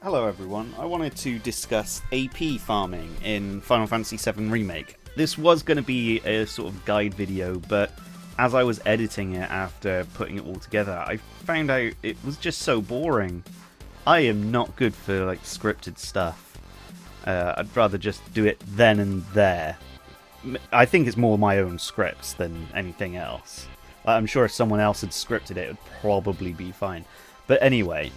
Hello everyone, I wanted to discuss AP farming in Final Fantasy VII Remake. This was going to be a sort of guide video, but as I was editing it after putting it all together, I found out it was just so boring. I am not good for like scripted stuff. I'd rather just do it then and there. I think it's more my own scripts than anything else. I'm sure if someone else had scripted it, it would probably be fine. But anyway,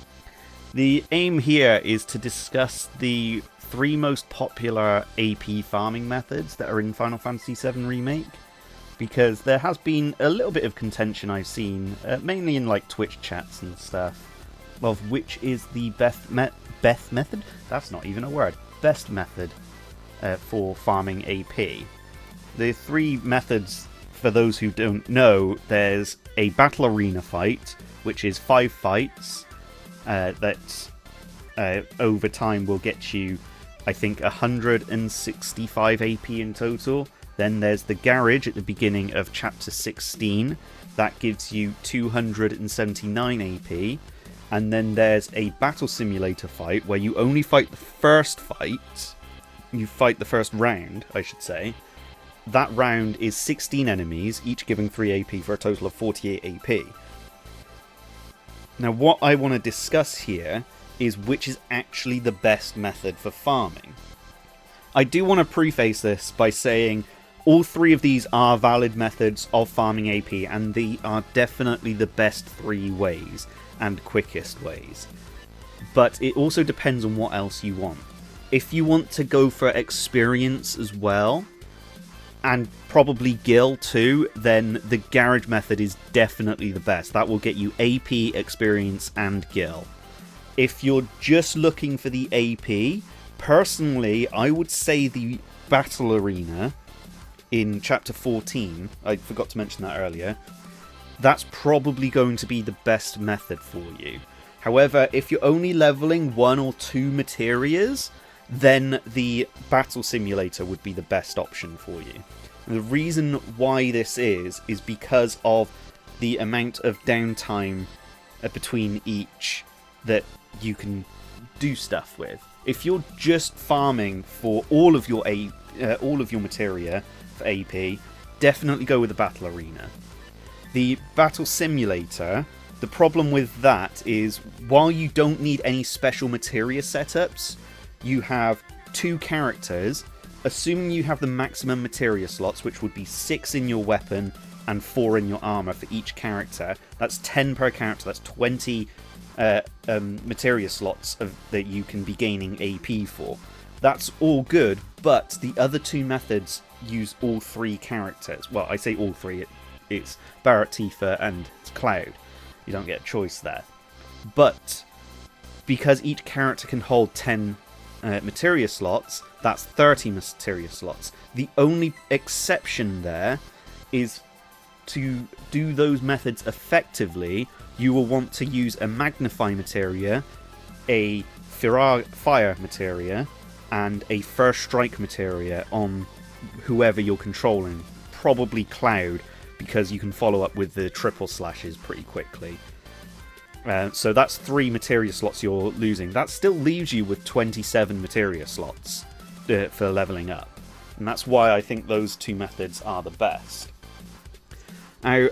the aim here is to discuss the 3 most popular AP farming methods that are in Final Fantasy VII Remake, because there has been a little bit of contention I've seen, mainly in like Twitch chats and stuff, of which is the best method? That's not even a word. Best method for farming AP. The 3 methods, for those who don't know, there's a battle arena fight, which is 5 fights. That over time will get you, I think, 165 AP in total. Then there's the garage at the beginning of chapter 16. That gives you 279 AP. And then there's a battle simulator fight where you only fight the first fight. You fight the first round, I should say. That round is 16 enemies, each giving 3 AP for a total of 48 AP. Now, what I want to discuss here is which is actually the best method for farming. I do want to preface this by saying all 3 of these are valid methods of farming AP, and they are definitely the best 3 ways and quickest ways. But it also depends on what else you want. If you want to go for experience as well, and probably Gil too, then the garage method is definitely the best. That will get you AP, experience, and Gil. If you're just looking for the AP, personally, I would say the battle arena in chapter 14, I forgot to mention that earlier, that's probably going to be the best method for you. However, if you're only leveling 1 or 2 materias, then the battle simulator would be the best option for you. And the reason why this is because of the amount of downtime between each that you can do stuff with. If you're just farming for all of your materia for AP, definitely go with the battle arena. The battle simulator, the problem with that is while you don't need any special materia setups, you have 2 characters, assuming you have the maximum materia slots, which would be 6 in your weapon and 4 in your armor for each character. That's 10 per character, that's 20 materia slots that you can be gaining AP for. That's all good, but the other 2 methods use all 3 characters. Well, I say all 3, it's Barret, Tifa, and Cloud. You don't get a choice there. But because each character can hold 10 materia slots, that's 30 materia slots. The only exception there is to do those methods effectively, you will want to use a magnify materia, a fire materia, and a first strike materia on whoever you're controlling, probably Cloud, because you can follow up with the triple slashes pretty quickly. So that's 3 materia slots you're losing. That still leaves you with 27 materia slots for leveling up. And that's why I think those 2 methods are the best. Now,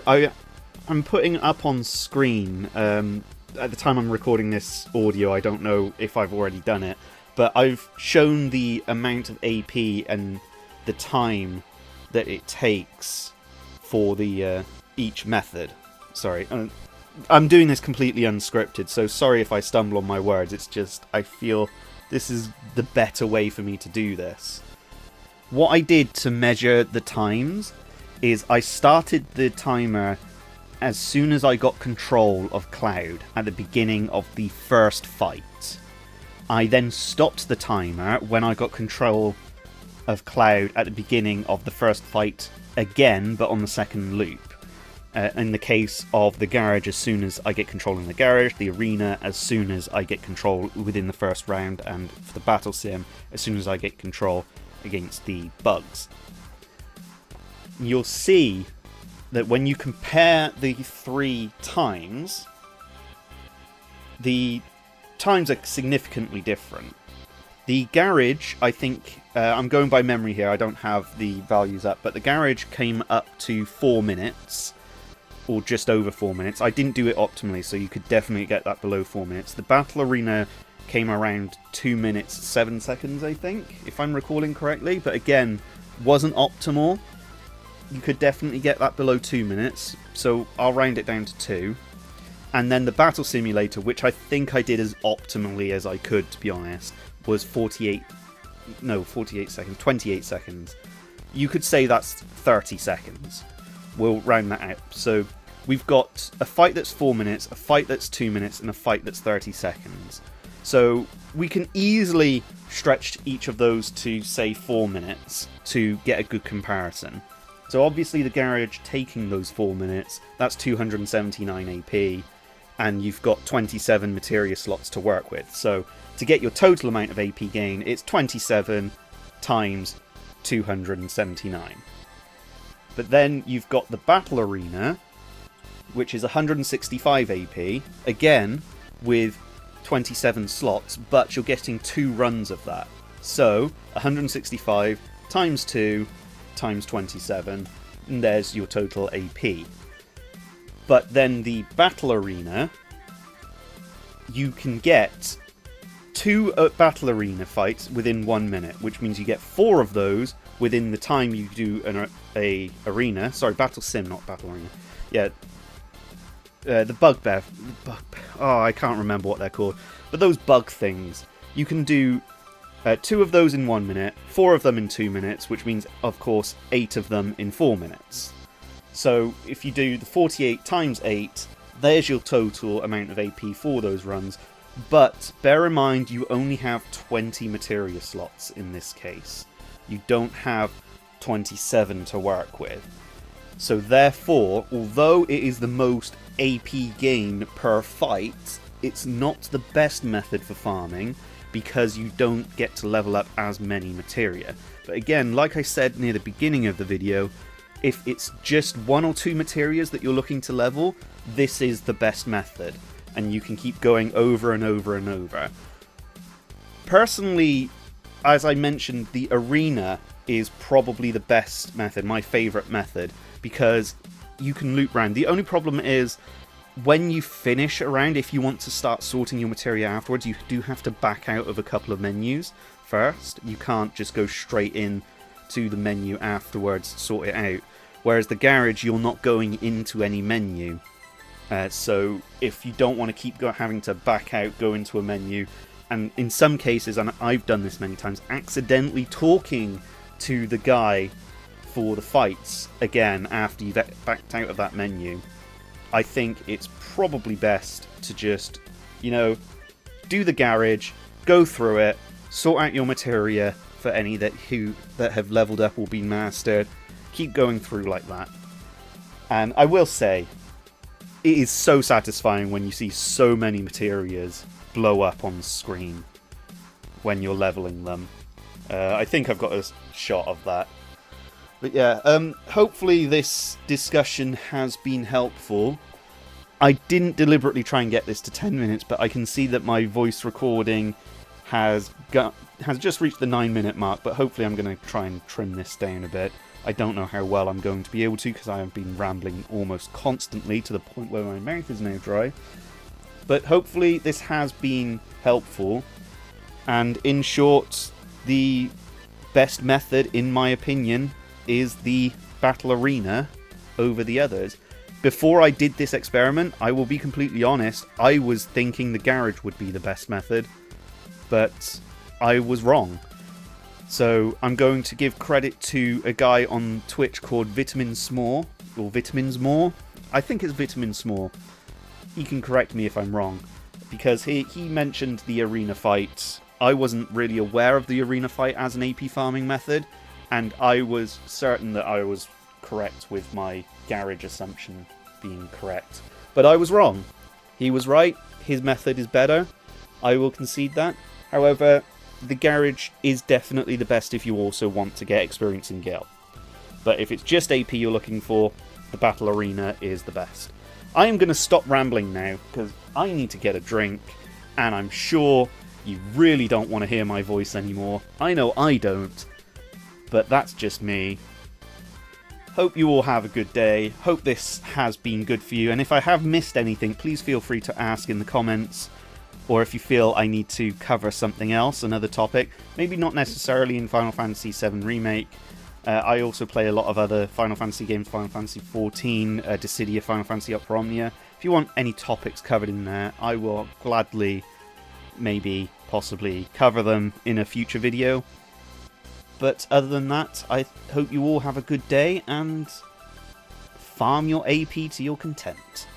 I'm putting up on screen, at the time I'm recording this audio, I don't know if I've already done it, but I've shown the amount of AP and the time that it takes for the each method. Sorry, I'm doing this completely unscripted, so sorry if I stumble on my words. It's just, I feel this is the better way for me to do this. What I did to measure the times is I started the timer as soon as I got control of Cloud at the beginning of the first fight. I then stopped the timer when I got control of Cloud at the beginning of the first fight again, but on the second loop. In the case of the garage, as soon as I get control in the garage, the arena as soon as I get control within the first round, and for the battle sim, as soon as I get control against the bugs. You'll see that when you compare the 3 times, the times are significantly different. The garage, I think, I'm going by memory here, I don't have the values up, but the garage came up to 4 minutes, or just over 4 minutes. I didn't do it optimally, so you could definitely get that below 4 minutes. The battle arena came around 2 minutes 7 seconds, I think, if I'm recalling correctly, but again, wasn't optimal. You could definitely get that below 2 minutes, so I'll round it down to 2. And then the battle simulator, which I think I did as optimally as I could, to be honest, was 28 seconds. You could say that's 30 seconds. We'll round that out. So we've got a fight that's 4 minutes, a fight that's 2 minutes, and a fight that's 30 seconds. So we can easily stretch each of those to, say, 4 minutes to get a good comparison. So obviously the garage taking those 4 minutes, that's 279 AP, and you've got 27 materia slots to work with. So to get your total amount of AP gain, it's 27 times 279. But then you've got the battle arena, which is 165 AP, again with 27 slots, but you're getting 2 runs of that. So 165 times 2 times 27, and there's your total AP. But then the battle arena, you can get 2 battle arena fights within 1 minute, which means you get 4 of those within the time you do a arena. Sorry, battle sim, not battle arena. Yeah, the bugbear. Oh, I can't remember what they're called. But those bug things, you can do 2 of those in 1 minute, 4 of them in 2 minutes, which means, of course, 8 of them in 4 minutes. So if you do the 48 times 8, there's your total amount of AP for those runs. But bear in mind, you only have 20 materia slots in this case. You don't have 27 to work with. So therefore, although it is the most AP gain per fight, it's not the best method for farming because you don't get to level up as many materia. But again, like I said near the beginning of the video, if it's just 1 or 2 materias that you're looking to level, this is the best method, and you can keep going over and over and over. Personally, as I mentioned, the arena is probably the best method, my favourite method, because you can loop round. The only problem is, when you finish a round, if you want to start sorting your materia afterwards, you do have to back out of a couple of menus first. You can't just go straight in to the menu afterwards, sort it out. Whereas the garage, you're not going into any menu. So if you don't want to keep having to back out, go into a menu, and in some cases, and I've done this many times, accidentally talking to the guy for the fights again after you've backed out of that menu, I think it's probably best to just, do the garage, go through it, sort out your materia for any that have leveled up or been mastered, keep going through like that. And I will say, it is so satisfying when you see so many materias blow up on screen when you're leveling them. I think I've got a shot of that. But yeah, hopefully this discussion has been helpful. I didn't deliberately try and get this to 10 minutes, but I can see that my voice recording has just reached the 9-minute mark, but hopefully I'm going to try and trim this down a bit. I don't know how well I'm going to be able to, because I have been rambling almost constantly to the point where my mouth is now dry. But hopefully this has been helpful, and in short, the best method, in my opinion, is the battle arena over the others. Before I did this experiment, I will be completely honest, I was thinking the garage would be the best method, but I was wrong. So I'm going to give credit to a guy on Twitch called Vitaminsmore, or Vitaminsmore. I think it's Vitaminsmore. He can correct me if I'm wrong, because he mentioned the arena fight. I wasn't really aware of the arena fight as an AP farming method, and I was certain that I was correct with my garage assumption being correct. But I was wrong. He was right. His method is better. I will concede that. However, the garage is definitely the best if you also want to get experience in Gale. But if it's just AP you're looking for, the battle arena is the best. I am going to stop rambling now, because I need to get a drink, and I'm sure you really don't want to hear my voice anymore. I know I don't, but that's just me. Hope you all have a good day. Hope this has been good for you, and if I have missed anything, please feel free to ask in the comments, or if you feel I need to cover something else, another topic, maybe not necessarily in Final Fantasy VII Remake. I also play a lot of other Final Fantasy games, Final Fantasy XIV, Dissidia, Final Fantasy Opera Omnia. If you want any topics covered in there, I will gladly, maybe, possibly, cover them in a future video. But other than that, I hope you all have a good day and farm your AP to your content.